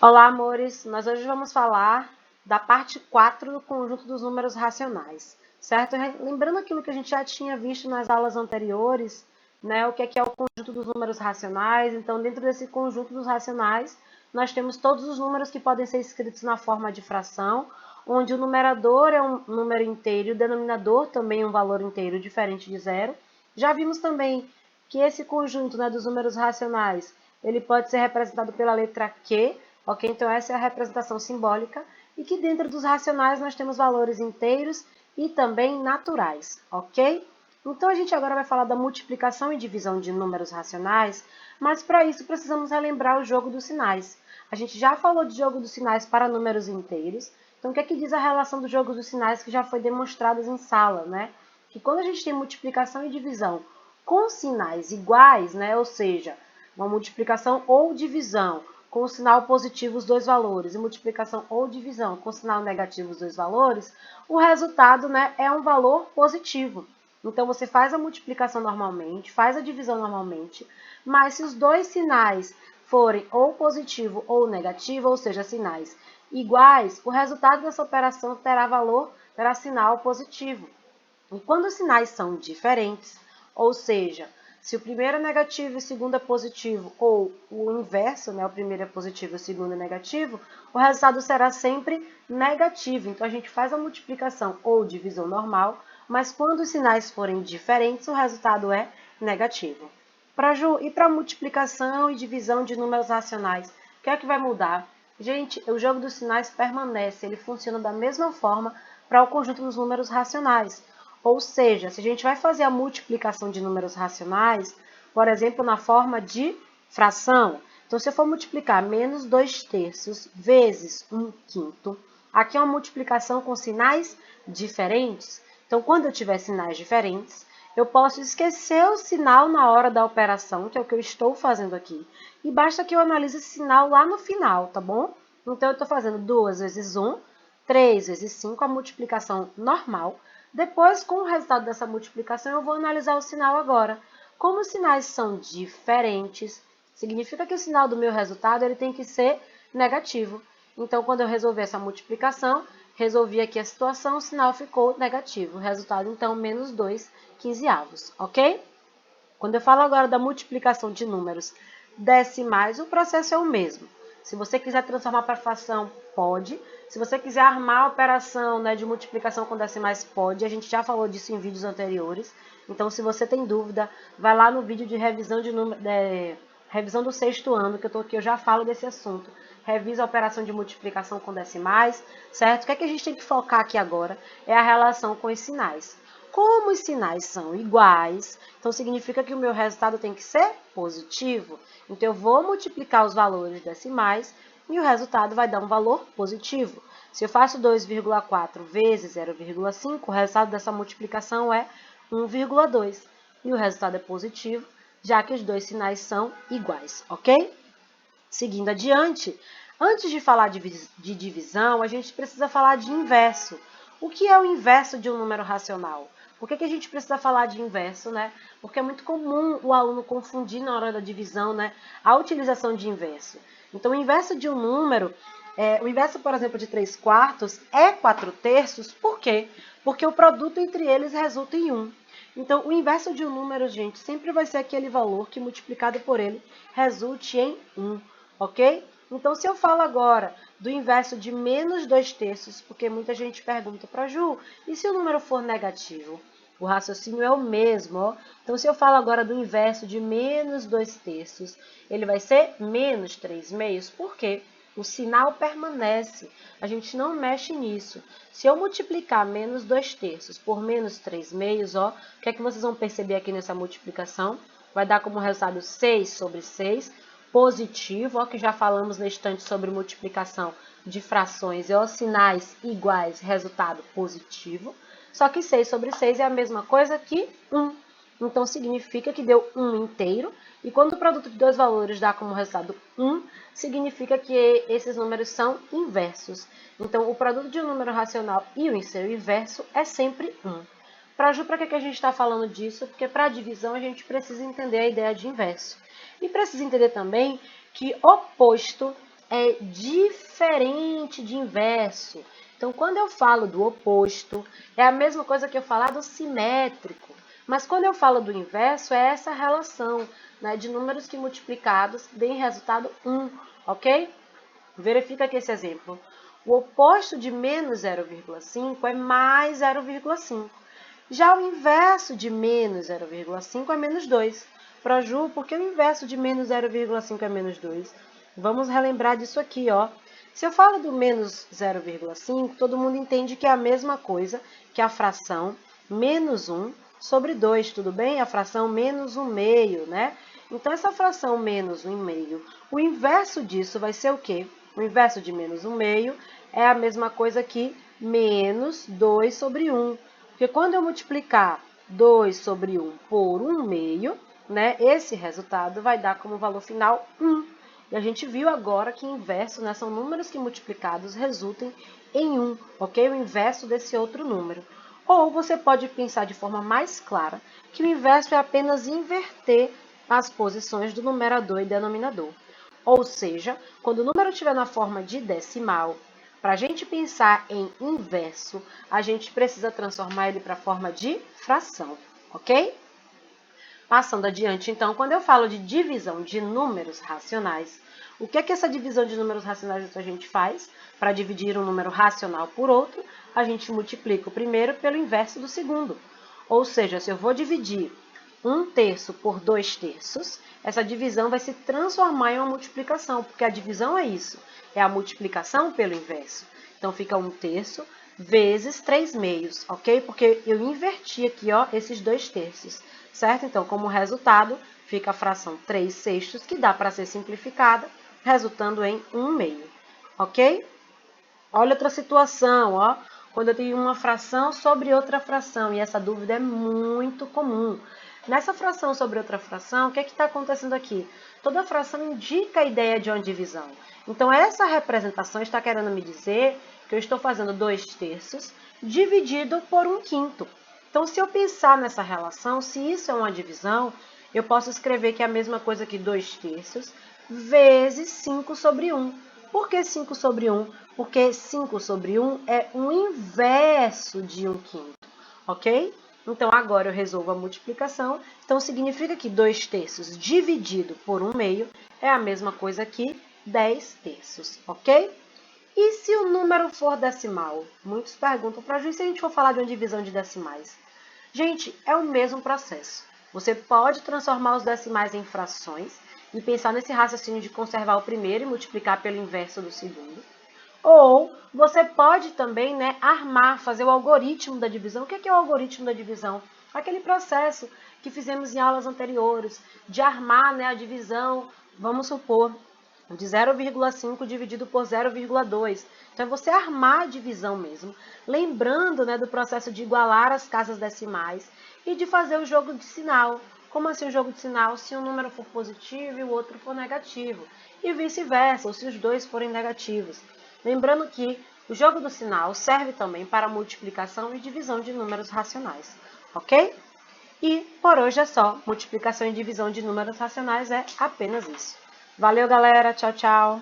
Olá, amores! Nós hoje vamos falar da parte 4 do conjunto dos números racionais, certo? Lembrando aquilo que a gente já tinha visto nas aulas anteriores, né? O que é o conjunto dos números racionais. Então, dentro desse conjunto dos racionais, nós temos todos os números que podem ser escritos na forma de fração, onde o numerador é um número inteiro e o denominador também é um valor inteiro diferente de zero. Já vimos também que esse conjunto, né, dos números racionais, ele pode ser representado pela letra Q, ok? Então essa é a representação simbólica, e que dentro dos racionais nós temos valores inteiros e também naturais, ok? Então a gente agora vai falar da multiplicação e divisão de números racionais, mas para isso precisamos relembrar o jogo dos sinais. A gente já falou de jogo dos sinais para números inteiros, então o que é que diz a relação do jogo dos sinais que já foi demonstrado em sala, né? Que quando a gente tem multiplicação e divisão com sinais iguais, né? Ou seja, uma multiplicação ou divisão com o sinal positivo os dois valores e multiplicação ou divisão com o sinal negativo os dois valores, o resultado, né, é um valor positivo. Então você faz a multiplicação normalmente, faz a divisão normalmente, mas se os dois sinais forem ou positivo ou negativo, ou seja, sinais iguais, o resultado dessa operação terá sinal positivo. E quando os sinais são diferentes, ou seja, se o primeiro é negativo e o segundo é positivo, ou o inverso, né, o primeiro é positivo e o segundo é negativo, o resultado será sempre negativo. Então, a gente faz a multiplicação ou divisão normal, mas quando os sinais forem diferentes, o resultado é negativo. E para multiplicação e divisão de números racionais, o que é que vai mudar? Gente, o jogo dos sinais permanece, ele funciona da mesma forma para o conjunto dos números racionais. Ou seja, se a gente vai fazer a multiplicação de números racionais, por exemplo, na forma de fração, então se eu for multiplicar menos 2 terços vezes 1 quinto, aqui é uma multiplicação com sinais diferentes. Então, quando eu tiver sinais diferentes, eu posso esquecer o sinal na hora da operação, que é o que eu estou fazendo aqui, e basta que eu analise esse sinal lá no final, tá bom? Então, eu estou fazendo 2 vezes 1, 3 vezes 5, a multiplicação normal. Depois, com o resultado dessa multiplicação, eu vou analisar o sinal agora. Como os sinais são diferentes, significa que o sinal do meu resultado ele tem que ser negativo. Então, quando eu resolver essa multiplicação, resolvi aqui a situação, o sinal ficou negativo. O resultado, então, menos 2 quinzeavos, ok? Quando eu falo agora da multiplicação de números decimais, o processo é o mesmo. Se você quiser transformar para fração, pode. Se você quiser armar a operação, né, de multiplicação com decimais, pode. A gente já falou disso em vídeos anteriores. Então, se você tem dúvida, vai lá no vídeo de revisão revisão do 6º ano, que eu já falo desse assunto. Revisa a operação de multiplicação com decimais, certo? O que é que a gente tem que focar aqui agora? É a relação com os sinais. Como os sinais são iguais, então significa que o meu resultado tem que ser positivo. Então, eu vou multiplicar os valores decimais e o resultado vai dar um valor positivo. Se eu faço 2,4 vezes 0,5, o resultado dessa multiplicação é 1,2. E o resultado é positivo, já que os dois sinais são iguais, ok? Seguindo adiante, antes de falar de divisão, a gente precisa falar de inverso. O que é o inverso de um número racional? Por que a gente precisa falar de inverso, né? Porque é muito comum o aluno confundir na hora da divisão, né, a utilização de inverso. Então, o inverso de um número, o inverso, por exemplo, de 3 quartos é 4 terços, por quê? Porque o produto entre eles resulta em 1. Então, o inverso de um número, gente, sempre vai ser aquele valor que multiplicado por ele resulte em 1, ok? Então, se eu falo agora do inverso de menos 2 terços, porque muita gente pergunta para Ju, e se o número for negativo? O raciocínio é o mesmo, ó. Então, se eu falo agora do inverso de menos 2 terços, ele vai ser menos 3 meios. Por quê? O sinal permanece, a gente não mexe nisso. Se eu multiplicar menos 2 terços por menos 3 meios, ó, o que é que vocês vão perceber aqui nessa multiplicação? Vai dar como resultado 6 sobre 6, positivo, ó, que já falamos na estante sobre multiplicação de frações e os sinais iguais, resultado positivo. Só que 6 sobre 6 é a mesma coisa que 1. Então, significa que deu 1 inteiro. E quando o produto de dois valores dá como resultado 1, significa que esses números são inversos. Então, o produto de um número racional e o seu inverso é sempre 1. Para que a gente está falando disso? Porque para a divisão a gente precisa entender a ideia de inverso. E precisa entender também que oposto é diferente de inverso. Então, quando eu falo do oposto, é a mesma coisa que eu falar do simétrico. Mas quando eu falo do inverso, é essa relação, né, de números que multiplicados deem resultado 1, ok? Verifica aqui esse exemplo. O oposto de menos 0,5 é mais 0,5. Já o inverso de menos 0,5 é menos 2. Para Ju, por que o inverso de menos 0,5 é menos 2? Vamos relembrar disso aqui, ó. Se eu falo do menos 0,5, todo mundo entende que é a mesma coisa que a fração menos 1 sobre 2, tudo bem? A fração menos 1 meio, né? Então, essa fração menos 1 meio, o inverso disso vai ser o quê? O inverso de menos 1 meio é a mesma coisa que menos 2 sobre 1. Porque quando eu multiplicar 2 sobre 1 por 1 meio, né, esse resultado vai dar como valor final 1. E a gente viu agora que inverso, né, são números que multiplicados resultem em 1, ok? O inverso desse outro número. Ou você pode pensar de forma mais clara que o inverso é apenas inverter as posições do numerador e denominador. Ou seja, quando o número estiver na forma de decimal, para a gente pensar em inverso, a gente precisa transformar ele para a forma de fração, ok? Passando adiante, então, quando eu falo de divisão de números racionais, o que é que essa divisão de números racionais a gente faz? Para dividir um número racional por outro, a gente multiplica o primeiro pelo inverso do segundo. Ou seja, se eu vou dividir 1/3 por 2/3, essa divisão vai se transformar em uma multiplicação, porque a divisão é isso, é a multiplicação pelo inverso. Então, fica 1/3 vezes 3/2, ok? Porque eu inverti aqui, ó, esses 2/3, certo? Então, como resultado, fica a fração 3/6, que dá para ser simplificada, resultando em 1/2, ok? Olha outra situação, ó, quando eu tenho uma fração sobre outra fração, e essa dúvida é muito comum. Nessa fração sobre outra fração, o que está acontecendo aqui? Toda fração indica a ideia de uma divisão. Então, essa representação está querendo me dizer que eu estou fazendo 2/3 dividido por 1/5. Então, se eu pensar nessa relação, se isso é uma divisão, eu posso escrever que é a mesma coisa que 2/3 vezes 5 sobre 1. Por que 5 sobre 1? Porque 5 sobre 1 é o inverso de 1/5, ok? Então, agora eu resolvo a multiplicação. Então, significa que 2/3 dividido por 1/2 é a mesma coisa que 10/3, ok? E se o número for decimal? Muitos perguntam para a gente se a gente for falar de uma divisão de decimais. Gente, é o mesmo processo. Você pode transformar os decimais em frações e pensar nesse raciocínio de conservar o primeiro e multiplicar pelo inverso do segundo. Ou você pode também, né, armar, fazer o algoritmo da divisão. O que é o algoritmo da divisão? Aquele processo que fizemos em aulas anteriores, de armar, né, a divisão, vamos supor, de 0,5 dividido por 0,2. Então, é você armar a divisão mesmo, lembrando, né, do processo de igualar as casas decimais e de fazer o jogo de sinal. Como assim o jogo de sinal? Se um número for positivo e o outro for negativo. E vice-versa, ou se os dois forem negativos. Lembrando que o jogo do sinal serve também para multiplicação e divisão de números racionais, ok? E por hoje é só. Multiplicação e divisão de números racionais é apenas isso. Valeu, galera. Tchau, tchau.